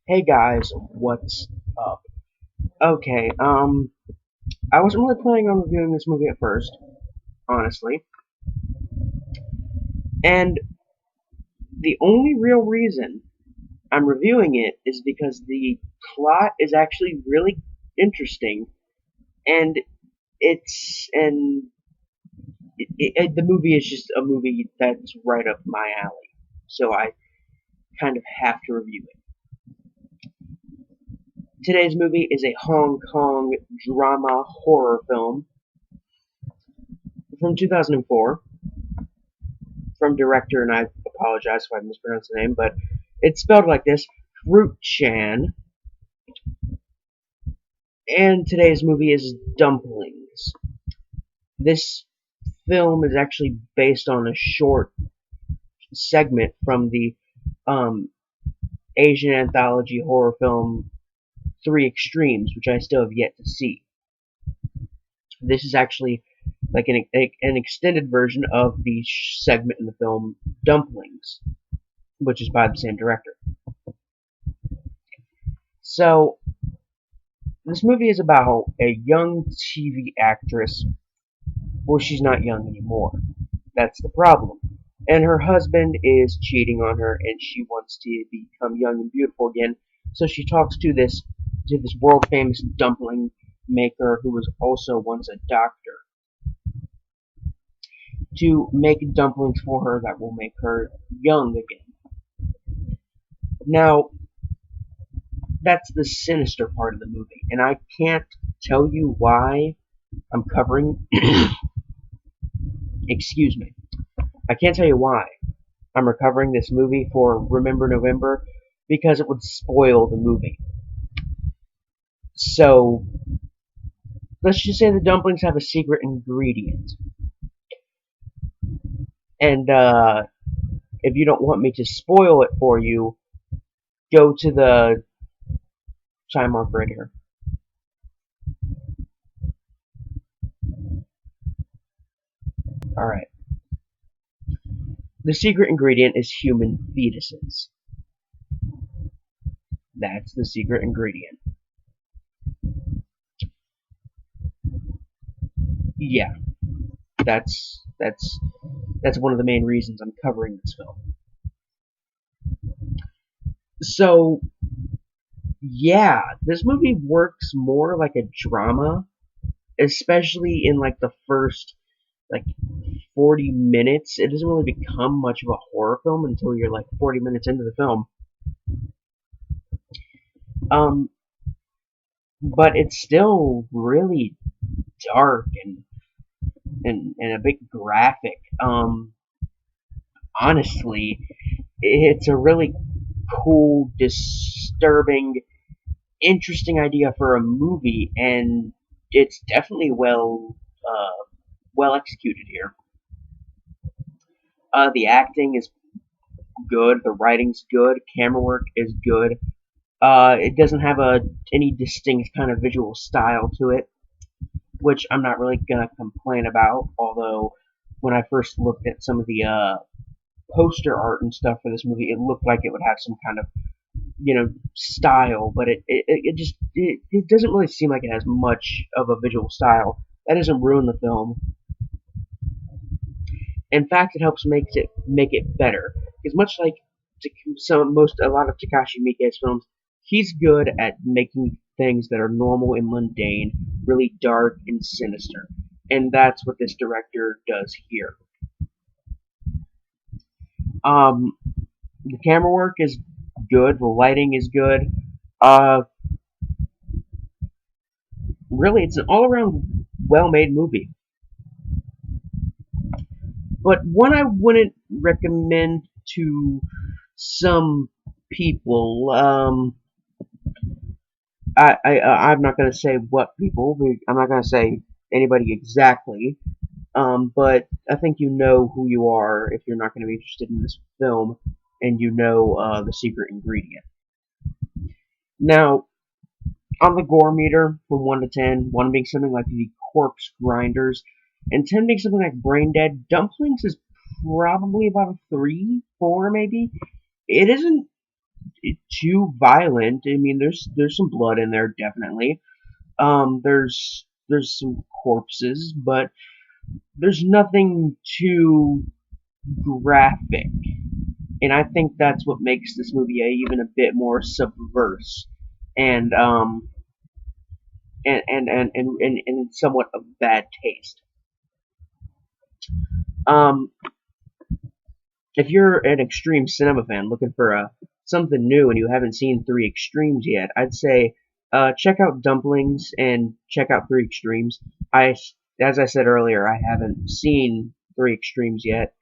Hey guys, what's up? Okay, I wasn't really planning on reviewing this movie at first, honestly, and the only real reason I'm reviewing it is because the plot is actually really interesting, and the movie is just a movie that's right up my alley, so I kind of have to review it. Today's movie is a Hong Kong drama horror film from 2004 from director, and I apologize if I mispronounced the name, but it's spelled like this: Fruit Chan. And today's movie is Dumplings. This film is actually based on a short segment from the um, Asian anthology horror film Three Extremes, which I still have yet to see. This is actually like an extended version of the segment in the film Dumplings, which is by the same director. So this movie is about a young TV actress. Well, she's not young anymore. That's the problem. And her husband is cheating on her, and she wants to become young and beautiful again. So she talks to this world famous dumpling maker who was also once a doctor to make dumplings for her that will make her young again. Now, that's the sinister part of the movie, and I can't tell you why I'm covering. Excuse me. I can't tell you why I'm recovering this movie for Remember November because it would spoil the movie. So, let's just say the dumplings have a secret ingredient. And if you don't want me to spoil it for you, go to the time mark right here. Alright. The secret ingredient is human fetuses. That's the secret ingredient. Yeah, that's one of the main reasons I'm covering this film. So, yeah, this movie works more like a drama, especially in like the first like 40 minutes. It doesn't really become much of a horror film until you're like 40 minutes into the film. Um, but it's still really dark and a bit graphic. Honestly, it's a really cool, disturbing, interesting idea for a movie, and it's definitely well executed here. The acting is good, the writing's good, camera work is good. It doesn't have any distinct kind of visual style to it, which I'm not really gonna complain about. Although when I first looked at some of the poster art and stuff for this movie, it looked like it would have some kind of style, but it doesn't really seem like it has much of a visual style. That doesn't ruin the film. In fact, it helps make it better. Because much like a lot of Takashi Miike's films, he's good at making things that are normal and mundane really dark and sinister, and that's what this director does here. Um, the camera work is good, the lighting is good. Uh, Really, it's an all-around well-made movie, but one I wouldn't recommend to some people. I'm not going to say what people. I'm not going to say anybody exactly. But I think you know who you are if you're not going to be interested in this film, and you know the secret ingredient. Now, on the gore meter from 1 to 10, 1 being something like the corpse grinders, and 10 being something like brain dead, dumplings is probably about a 3, 4 maybe. It isn't. too violent. I mean, there's some blood in there, definitely. There's some corpses, but there's nothing too graphic. And I think that's what makes this movie even a bit more subverse and and somewhat of bad taste. Um, if you're an extreme cinema fan looking for something new and you haven't seen Three Extremes yet, I'd say check out Dumplings and check out Three Extremes. As I said earlier, I haven't seen Three Extremes yet.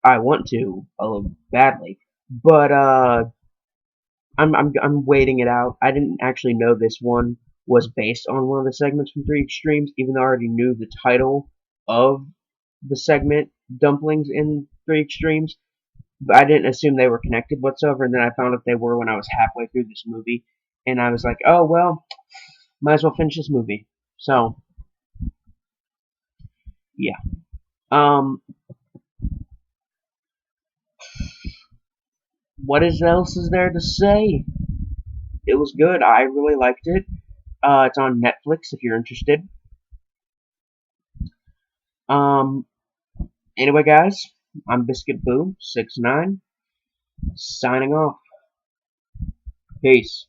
I want to a little badly, but I'm waiting it out. I didn't actually know this one was based on one of the segments from Three Extremes, even though I already knew the title of the segment Dumplings in Three Extremes. But I didn't assume they were connected whatsoever, and then I found out they were when I was halfway through this movie, and I was like, oh well, might as well finish this movie. So yeah. Um, what else is there to say? It was good. I really liked it. It's on Netflix if you're interested. Um, anyway, guys, I'm Biscuit Boo 69 signing off. Peace.